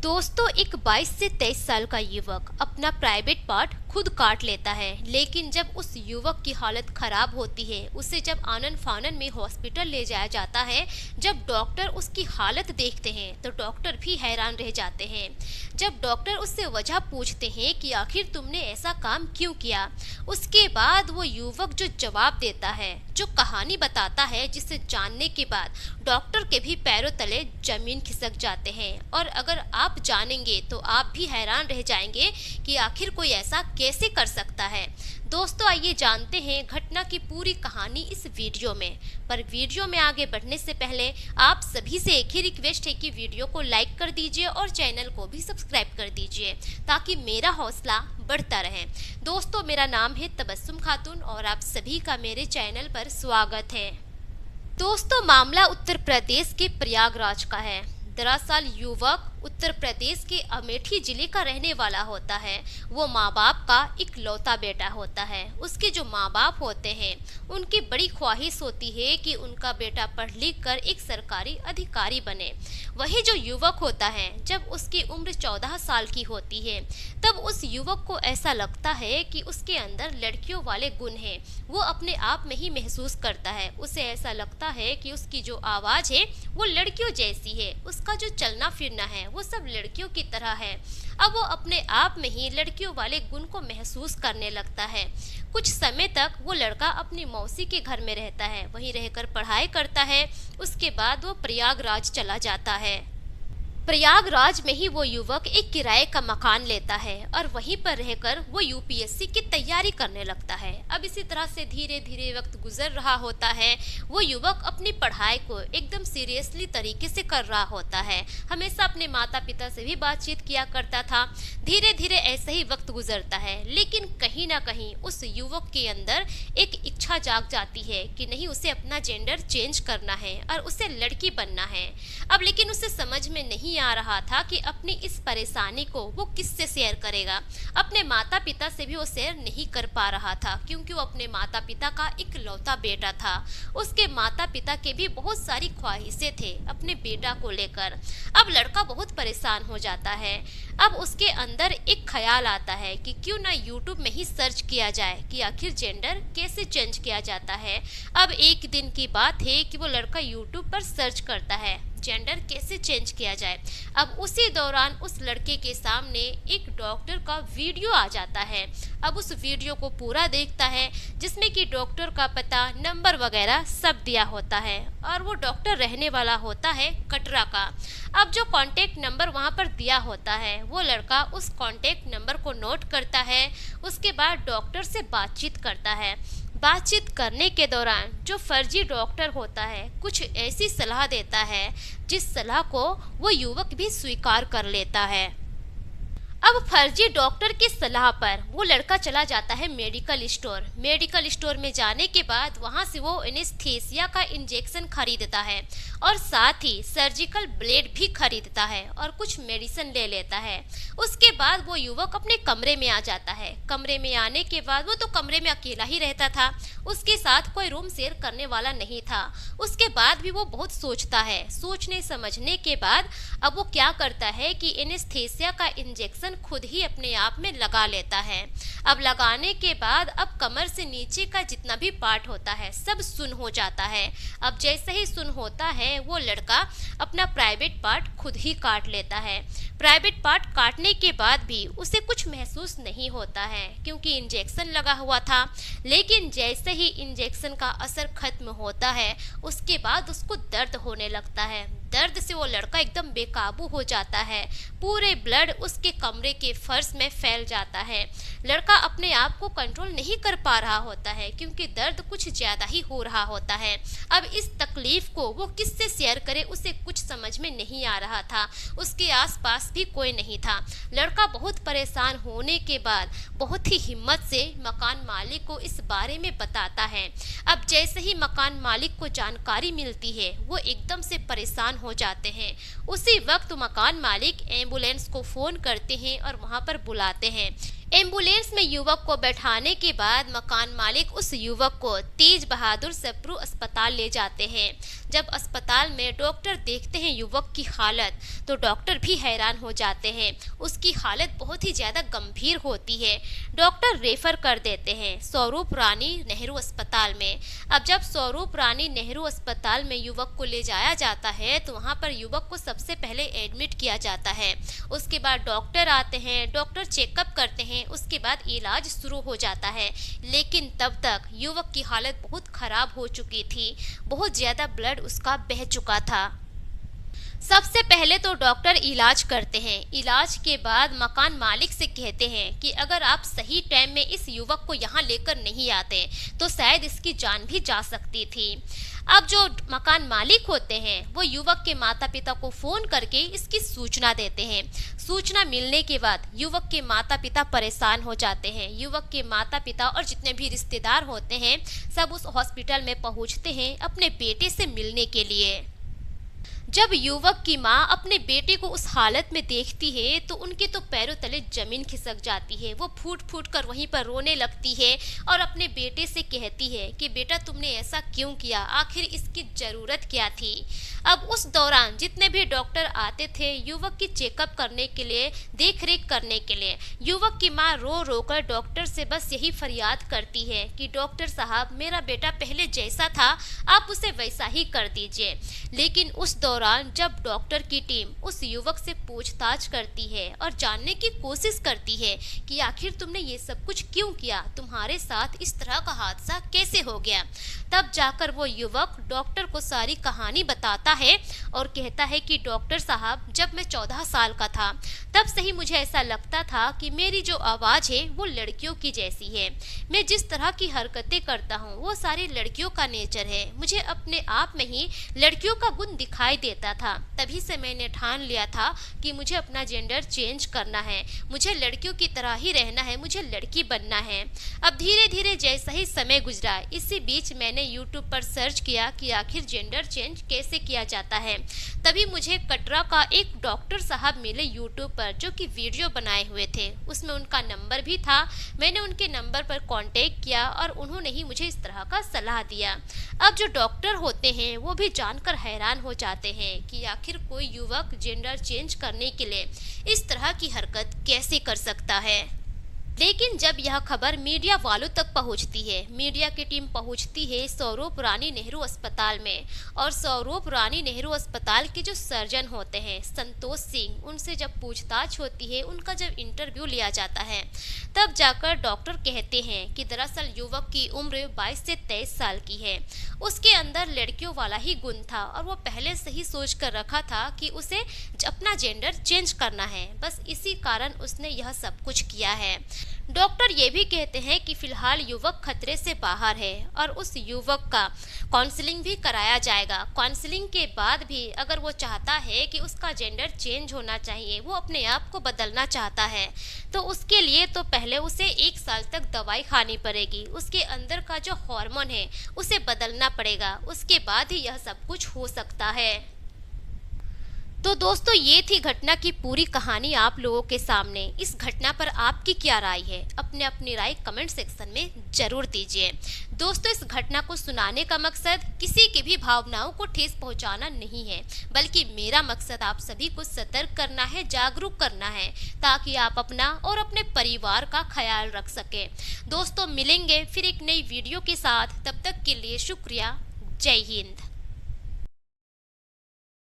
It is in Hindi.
दोस्तों, एक 22 से 23 साल का युवक अपना प्राइवेट पार्ट खुद काट लेता है। लेकिन जब उस युवक की हालत खराब होती है, उसे जब आनन फानन में हॉस्पिटल ले जाया जाता है, जब डॉक्टर उसकी हालत देखते हैं तो डॉक्टर भी हैरान रह जाते हैं। जब डॉक्टर उससे वजह पूछते हैं कि आखिर तुमने ऐसा काम क्यों किया, उसके बाद वो युवक जो जवाब देता है, जो कहानी बताता है, जिसे जानने के बाद डॉक्टर के भी पैरों तले जमीन खिसक जाते हैं। और अगर आप जानेंगे तो आप भी हैरान रह जाएंगे कि आखिर कोई ऐसा कैसे कर सकता है। दोस्तों, आइए जानते हैं घटना की पूरी कहानी इस वीडियो में। पर वीडियो में आगे बढ़ने से पहले आप सभी से एक ही रिक्वेस्ट है कि वीडियो को लाइक कर दीजिए और चैनल को भी सब्सक्राइब कर दीजिए ताकि मेरा हौसला बढ़ता रहे। दोस्तों, मेरा नाम है तबस्सुम खातून और आप सभी का मेरे चैनल पर स्वागत है। दोस्तों, मामला उत्तर प्रदेश के प्रयागराज का है। दरअसल युवक उत्तर प्रदेश के अमेठी जिले का रहने वाला होता है। वो माँ बाप का इकलौता बेटा होता है। उसके जो माँ बाप होते हैं, उनकी बड़ी ख्वाहिश होती है कि उनका बेटा पढ़ लिख कर एक सरकारी अधिकारी बने। वही जो युवक होता है, जब उसकी उम्र 14 साल की होती है, तब उस युवक को ऐसा लगता है कि उसके अंदर लड़कियों वाले गुण हैं। वो अपने आप में ही महसूस करता है। उसे ऐसा लगता है कि उसकी जो आवाज़ है वो लड़कियों जैसी है, उसका जो चलना फिरना है वो सब लड़कियों की तरह है। अब वो अपने आप में ही लड़कियों वाले गुण को महसूस करने लगता है। कुछ समय तक वो लड़का अपनी मौसी के घर में रहता है, वहीं रहकर पढ़ाई करता है। उसके बाद वो प्रयागराज चला जाता है। प्रयागराज में ही वो युवक एक किराए का मकान लेता है और वहीं पर रहकर वो यूपीएससी की तैयारी करने लगता है। अब इसी तरह से धीरे धीरे वक्त गुजर रहा होता है। वो युवक अपनी पढ़ाई को एकदम सीरियसली तरीके से कर रहा होता है। हमेशा अपने माता पिता से भी बातचीत किया करता था। धीरे धीरे ऐसे ही वक्त गुजरता है, लेकिन कहीं ना कहीं उस युवक के अंदर एक इच्छा जाग जाती है कि नहीं, उसे अपना जेंडर चेंज करना है और उसे लड़की बनना है। अब लेकिन उसे समझ में नहीं आ रहा था कि अपनी इस परेशानी को वो किससे शेयर करेगा। अपने माता पिता से भी वो शेयर नहीं कर पा रहा था, क्योंकि वो अपने माता पिता का इकलौता बेटा था। उसके माता पिता के भी बहुत सारी ख्वाहिशें थे अपने बेटा को लेकर। अब लड़का बहुत परेशान हो जाता है। अब उसके अंदर एक ख्याल आता है कि क्यों ना यूट्यूब में ही सर्च किया जाए कि आखिर जेंडर कैसे चेंज किया जाता है। अब एक दिन की बात है कि वो लड़का यूट्यूब पर सर्च करता है जेंडर कैसे चेंज किया जाए। अब उसी दौरान उस लड़के के सामने एक डॉक्टर का वीडियो आ जाता है। अब उस वीडियो को पूरा देखता है, जिसमें कि डॉक्टर का पता, नंबर वगैरह सब दिया होता है और वो डॉक्टर रहने वाला होता है कटरा का। अब जो कांटेक्ट नंबर वहाँ पर दिया होता है, वो लड़का उस कांटेक्ट नंबर को नोट करता है। उसके बाद डॉक्टर से बातचीत करता है। बातचीत करने के दौरान जो फर्जी डॉक्टर होता है, कुछ ऐसी सलाह देता है जिस सलाह को वो युवक भी स्वीकार कर लेता है। अब फर्जी डॉक्टर की सलाह पर वो लड़का चला जाता है मेडिकल स्टोर। मेडिकल स्टोर में जाने के बाद वहां से वो एनेस्थीसिया का इंजेक्शन खरीदता है और साथ ही सर्जिकल ब्लेड भी खरीदता है और कुछ मेडिसिन ले लेता है। उसके बाद वो युवक अपने कमरे में आ जाता है। कमरे में आने के बाद वो तो कमरे में अकेला ही रहता था, उसके साथ कोई रूम शेयर करने वाला नहीं था। उसके बाद भी वो बहुत सोचता है। सोचने समझने के बाद अब वो क्या करता है कि एनेस्थीसिया का इंजेक्शन खुद ही अपने आप में लगा लेता है। अब लगाने के बाद अब कमर से नीचे का जितना भी पार्ट होता है सब सुन्न हो जाता है। अब जैसे ही सुन्न होता है, वो लड़का अपना प्राइवेट पार्ट खुद ही काट लेता है। प्राइवेट पार्ट काटने के बाद भी उसे कुछ महसूस नहीं होता है, क्योंकि इंजेक्शन लगा हुआ था। लेकिन जैसे ही इंजेक्शन का असर खत्म होता है, उसके बाद उसको दर्द होने लगता है। दर्द से वो लड़का एकदम बेकाबू हो जाता है। पूरे ब्लड उसके कमरे के फर्श में फैल जाता है। लड़का अपने आप को कंट्रोल नहीं कर पा रहा होता है, क्योंकि दर्द कुछ ज्यादा ही हो रहा होता है। अब इस तकलीफ को वो किससे शेयर करे, उसे कुछ समझ में नहीं आ रहा था। उसके आसपास भी कोई नहीं था। लड़का बहुत परेशान होने के बाद बहुत ही हिम्मत से मकान मालिक को इस बारे में बताता है। अब जैसे ही मकान मालिक को जानकारी मिलती है, वो एकदम से परेशान हो जाते हैं। उसी वक्त मकान मालिक एम्बुलेंस को फोन करते हैं और वहां पर बुलाते हैं। एम्बुलेंस में युवक को बैठाने के बाद मकान मालिक उस युवक को तेज बहादुर सप्रू अस्पताल ले जाते हैं। जब अस्पताल में डॉक्टर देखते हैं युवक की हालत, तो डॉक्टर भी हैरान हो जाते हैं। उसकी हालत बहुत ही ज़्यादा गंभीर होती है। डॉक्टर रेफर कर देते हैं स्वरूप रानी नेहरू अस्पताल में। अब जब स्वरूप रानी नेहरू अस्पताल में युवक को ले जाया जाता है, तो वहाँ पर युवक को सबसे पहले एडमिट किया जाता है। उसके बाद डॉक्टर आते हैं, डॉक्टर चेकअप करते हैं, उसके बाद इलाज शुरू हो जाता है। लेकिन तब तक युवक की हालत बहुत खराब हो चुकी थी, बहुत ज़्यादा ब्लड उसका बह चुका था। सबसे पहले तो डॉक्टर इलाज करते हैं। इलाज के बाद मकान मालिक से कहते हैं कि अगर आप सही टाइम में इस युवक को यहाँ लेकर नहीं आते तो शायद इसकी जान भी जा सकती थी। अब जो मकान मालिक होते हैं वो युवक के माता पिता को फ़ोन करके इसकी सूचना देते हैं। सूचना मिलने के बाद युवक के माता पिता परेशान हो जाते हैं। युवक के माता पिता और जितने भी रिश्तेदार होते हैं सब उस हॉस्पिटल में पहुंचते हैं अपने बेटे से मिलने के लिए। जब युवक की मां अपने बेटे को उस हालत में देखती है तो उनके तो पैरों तले जमीन खिसक जाती है। वो फूट फूट कर वहीं पर रोने लगती है और अपने बेटे से कहती है कि बेटा तुमने ऐसा क्यों किया, आखिर इसकी ज़रूरत क्या थी। अब उस दौरान जितने भी डॉक्टर आते थे युवक की चेकअप करने के लिए, देख रेख करने के लिए, युवक की माँ रो रो कर डॉक्टर से बस यही फरियाद करती है कि डॉक्टर साहब मेरा बेटा पहले जैसा था आप उसे वैसा ही कर दीजिए। लेकिन उस दौरान जब डॉक्टर की टीम उस युवक से पूछताछ करती है और जानने की कोशिश करती है कि आखिर तुमने ये सब कुछ क्यों किया, तुम्हारे साथ इस तरह का हादसा कैसे हो गया, तब जाकर वो युवक डॉक्टर को सारी कहानी बताता है और कहता है कि डॉक्टर साहब जब मैं 14 साल का था तब से ही मुझे ऐसा लगता था कि मेरी जो आवाज़ है वो लड़कियों की जैसी है। मैं जिस तरह की हरकतें करता हूँ वो सारी लड़कियों का नेचर है। मुझे अपने आप में ही लड़कियों का गुण दिखाई देता था। तभी से मैंने ठान लिया था कि मुझे अपना जेंडर चेंज करना है, मुझे लड़कियों की तरह ही रहना है, मुझे लड़की बनना है। अब धीरे धीरे जैसा ही समय गुजरा, इसी बीच मैंने यूट्यूब पर सर्च किया कि आखिर जेंडर चेंज कैसे किया जाता है। तभी मुझे कटरा का एक डॉक्टर साहब मिले यूट्यूब पर जो कि वीडियो बनाए हुए थे। उसमें उनका नंबर भी था। मैंने उनके नंबर पर कांटेक्ट किया और उन्होंने ही मुझे इस तरह का सलाह दिया। अब जो डॉक्टर होते हैं वो भी जानकर हैरान हो जाते हैं कि आखिर कोई युवक जेंडर चेंज करने के लिए इस तरह की हरकत कैसे कर सकता है। लेकिन जब यह खबर मीडिया वालों तक पहुंचती है, मीडिया की टीम पहुंचती है स्वरूप रानी नेहरू अस्पताल में, और स्वरूप रानी नेहरू अस्पताल के जो सर्जन होते हैं संतोष सिंह, उनसे जब पूछताछ होती है, उनका जब इंटरव्यू लिया जाता है, तब जाकर डॉक्टर कहते हैं कि दरअसल युवक की उम्र 22 से 23 साल की है। उसके अंदर लड़कियों वाला ही गुण था और वो पहले से ही सोच कर रखा था कि उसे अपना जेंडर चेंज करना है, बस इसी कारण उसने यह सब कुछ किया है। डॉक्टर ये भी कहते हैं कि फिलहाल युवक खतरे से बाहर है और उस युवक का काउंसलिंग भी कराया जाएगा। काउंसलिंग के बाद भी अगर वो चाहता है कि उसका जेंडर चेंज होना चाहिए, वो अपने आप को बदलना चाहता है, तो उसके लिए तो पहले उसे 1 साल तक दवाई खानी पड़ेगी। उसके अंदर का जो हार्मोन है उसे बदलना पड़ेगा, उसके बाद ही यह सब कुछ हो सकता है। तो दोस्तों ये थी घटना की पूरी कहानी आप लोगों के सामने। इस घटना पर आपकी क्या राय है, अपनी राय कमेंट सेक्शन में जरूर दीजिए। दोस्तों इस घटना को सुनाने का मकसद किसी की भी भावनाओं को ठेस पहुंचाना नहीं है, बल्कि मेरा मकसद आप सभी को सतर्क करना है, जागरूक करना है, ताकि आप अपना और अपने परिवार का ख्याल रख सकें। दोस्तों मिलेंगे फिर एक नई वीडियो के साथ, तब तक के लिए शुक्रिया। जय हिंद।